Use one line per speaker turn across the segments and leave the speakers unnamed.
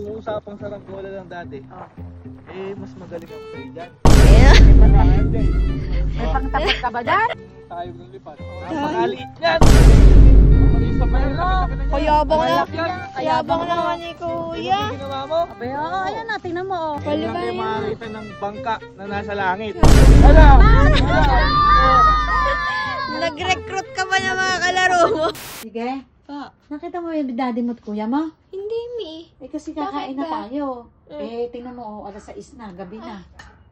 kung usapang saranggola lang dati, mas magaling ako sa'yo dyan.
May pangtapat ka ba dyan?
Tayo ng lipat. Napakaliit yan! Isa pa yun.
Kayabang naman ni Kuya.
Ano ginawa mo?
Abay, ayan na, tingnan mo.
Hindi lang kayo makakita ng bangka na nasa langit. Ano?
Nag-recruit ka ba ng mga kalaro mo?
Sige. Nakita mo yung daddy mo at kuya mo?
Hindi, Mi.
Kasi kakain na
Bakit ba?
tayo. Tingnan mo, alas 6 na, gabi na.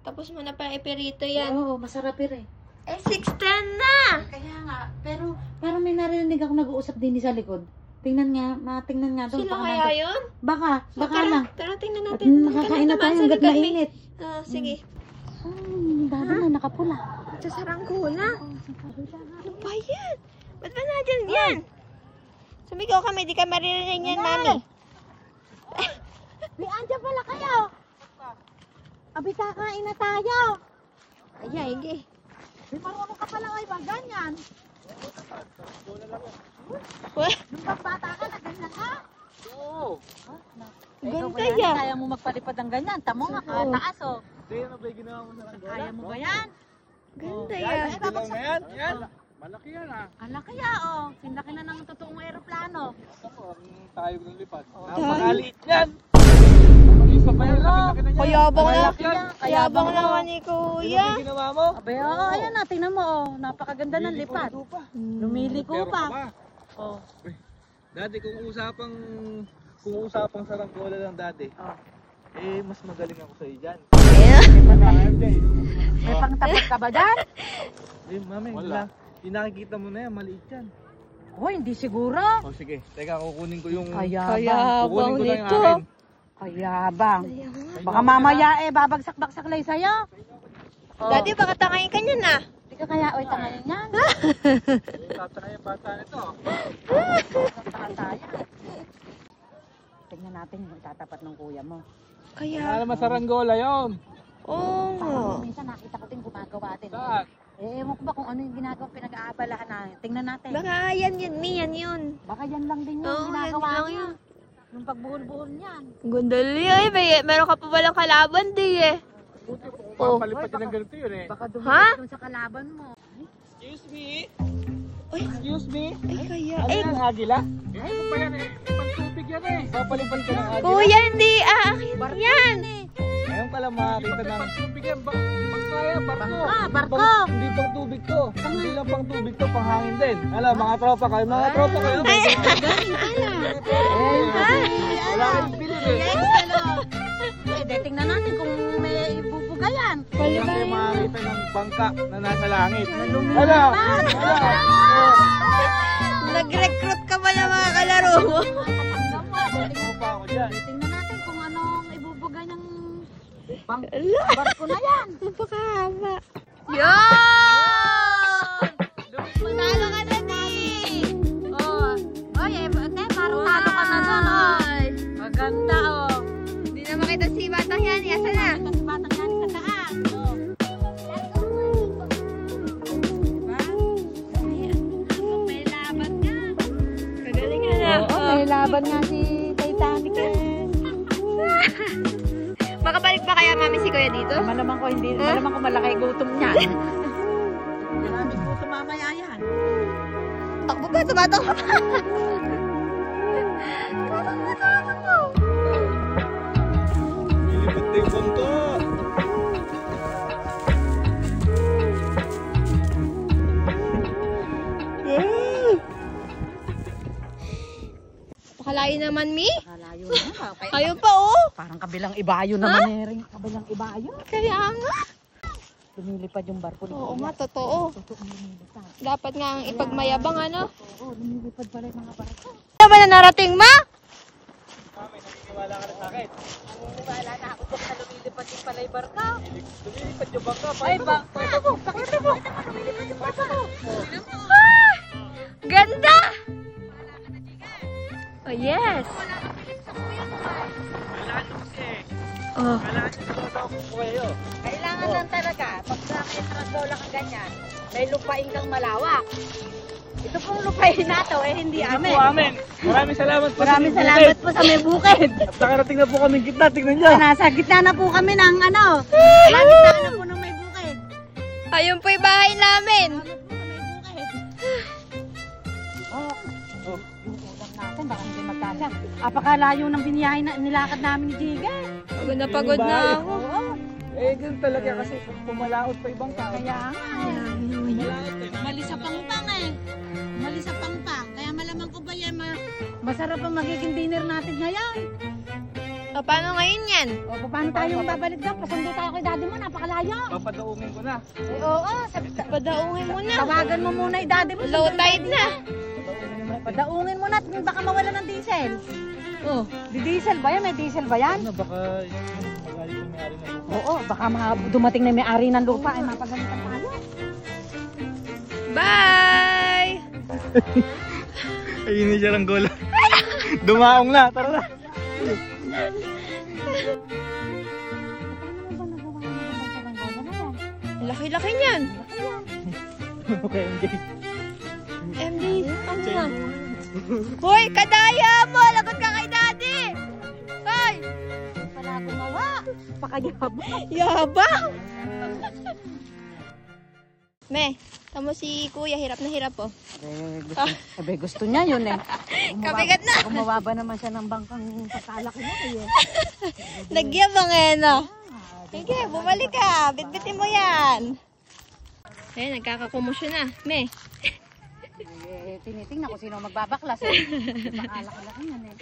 Tapos mo na pa iperito yan.
Oo, masarap yun
6:10 na!
Kaya nga, pero parang may narinig ako nag-uusap din sa likod. Tingnan nga doon.
Sila kaya yun?
Baka
Tara,
lang.
Tara, tingnan natin.
Makakain na tayo hanggat mainit.
Sige.
Daddy na nakapula.
Sa saranggola. Ano ba yan? Ba't ba nadyan yan? Sumigaw kami, di ka maririnig yan, Mami.
Andyan pala kayo. Abi, kakain na tayo.
Ay, ige.
Marunong ka pala kayo ba ganyan?
Weh,
Nung bata ka na ganyan ka?
Oo.
ganda yan.
Kaya mo magpalipad ng ganyan. Tamo nga, taas oh.
Hindi, ano ba yung ginawa mo sa saranggola?
Kaya mo ba yan?
Ganda
Yan,
yan.
hindi lang na yan. Yan. Malaki yan ah.
Ala kaya oh. Sinlaki na ng totoong aeroplano.
Ako, ang tayo ng lipat. Napakaliit yan! Isa pa yun.
Kayabang naman ni Kuya.
Ano ginawa mo?
Abay, ayan na, tingnan mo oh. Napakaganda ng lipad. Lumiliko
Pero
pa.
ka ba?
Oh.
Dati kung usapang saranggola lang dati, mas magaling ako sa'yo dyan.
May pangtapat ka ba dyan?
Mami, hindi nakikita mo na yan, maliit yan.
Oh, hindi siguro.
O sige, teka, kukunin ko yung...
Kayabang.
Kukunin ko lang yung akin.
Kayabang. Baka mamaya babagsak-baksak lang sa'yo.
Daddy, baka tangayin ka niyan ah.
Hindi ka kaya tangayin yan.
Tataka yung bata nito.
Tingnan natin yung tatapat ng kuya mo.
Wala naman saranggola yun.
Oo.
Minsan nakita ko din gumagawa din.
Saan?
Ewan ko ba kung ano yung ginagawa pinag-aabalahan na. Tingnan natin.
Baka yan yun, Mi. Yan yun.
Baka yan lang din yung
Oo,
ginagawa
yan lang
niya.
yun.
Yung pagbuhol-buhol niyan.
Gundali eh. Meron ka pa walang kalaban di eh.
Buti kung papalipat yun ng ganito yun eh.
Baka
Ha?
dumikit dun sa kalaban mo.
Excuse me?
Uy.
Excuse me?
Ay, kaya.
Ano
Eh,
yung agila? Ano pa yan eh? Pantubig yan eh. Papalipat ka ng agila.
Kuya, hindi aakin yan.
Ngayon pala makakita ng... Pantubig yan. Bangkaya, barko.
Barko.
Hindi pang tubig to. Hindi lang pang tubig to, pang hangin din. Alam, mga tropa kayo. Mga tropa kayo. Wala kayong bilhin eh.
Tingnan natin kung may ibubuga yan.
Hindi lang kayo makakita ng bangka na nasa langit.
Lumilipad.
Ano?
Nag-recruit ka ba ng mga kalaro mo?
Ano pa ako dyan?
Tingnan natin kung anong ibubuga ng
Ala,
barko na yan.
napakahaba. Yan! Manalo ka na, Di!
Oh. Oy, parang talo ka na doon, oh. Maganda, oh.
Hindi na makita si Batang yan. Asa na?
Kasi batang yan sa taas. Oh. Diba?
May laban nga. Kagalingan na.
Oo, may laban nga si Titanic eh.
Makabalik pa kaya mami si Kuya dito?
Malamang ko hindi, malamang ko malaki gutom niyan. Maraming gutom mamaya yan.
Takbo ka, tumatak ka pa.
Nilipad na yung bangka.
Pakalayo naman, Mi.
Kalayo na.
Kayo pa, oh.
Parang kabilang ibayo naman eh. Ring. Kabilang ibayo.
Kaya nga.
Lumilipad yung barko.
Oo nga, totoo.
Totoo lumilipad.
Dapat nga ang ipagmayabang, ano?
Oo, lumilipad pala yung mga barko.
Ano ba na narating, Ma?
Mami, naniniwala ka na sa akin.
Wala na ako kung na lumilipad yung pala yung barko.
Lumilipad yung bangka.
Ay, pakita mo. Pakita mo. Lumilipad yung barko.
Ah! Ganda! Oh, yes. Oh.
Kailangan lang talaga, pag may tranggola kang ganyan, may lupain kang malawak. Ito pong lupain nato eh, hindi amin.
Po amin. Maraming salamat po.
Maraming salamat po sa may bukid.
At nakarating na po kami gitna. Tingnan niyo.
Nasa gitna na po kami ng ano. Nasa gitna na po ng may bukid.
Ayun po yung bahay namin.
Oh, yung ulam natin, baka hindi magkasya. Apakalayo ng biniyahin na nilakad namin ni Jiga.
Pagod na ako.
Oo,
Eh, ganun talaga kasi pumalaot pa ibang tao.
kaya nga eh.
Pumalaot eh.
Mali sa pangpang eh. Mali sa pangpang. Kaya malamang ko ba yan masarap ang magiging dinner natin ngayon.
O, paano ngayon yan?
O, paano tayong babalik doon? Pasundo tayo kay daddy mo, napakalayo.
Papadaungin ko na.
Eh, oo,
Padaungin mo na.
tawagan mo muna yung daddy mo.
Low tide na.
Padaungin mo na at baka mawala ng diesel. Oh, di diesel ba yan? May diesel ba yan?
Ano, baka magaling ko may-ari na lupa.
Oo, baka dumating na may-ari ng lupa ay mapagalitan tayo.
Bye!
Ayun siya lang gola. Dumaong na, tara na.
Laki-laki niyan.
Okay, MJ.
MD, ano yan? Hoy, kadaya mo! Lagot ka kay daddy! Hoy!
Pala gumawa. Pakayabang.
Yabang! Me, tamo si kuya, hirap na hirap oh.
Gusto niya yun eh.
Kabigat na.
Gumawa ba naman siya ng bangkang pagkalaki mo eh.
Nagyabang eh, no? Sige, bumalik ka. Bitbitin mo yan. Eh, nagkakakumusyon na. Me.
Tinitingnan ko sino magbabaklas eh. Pakalaki-laki yan eh.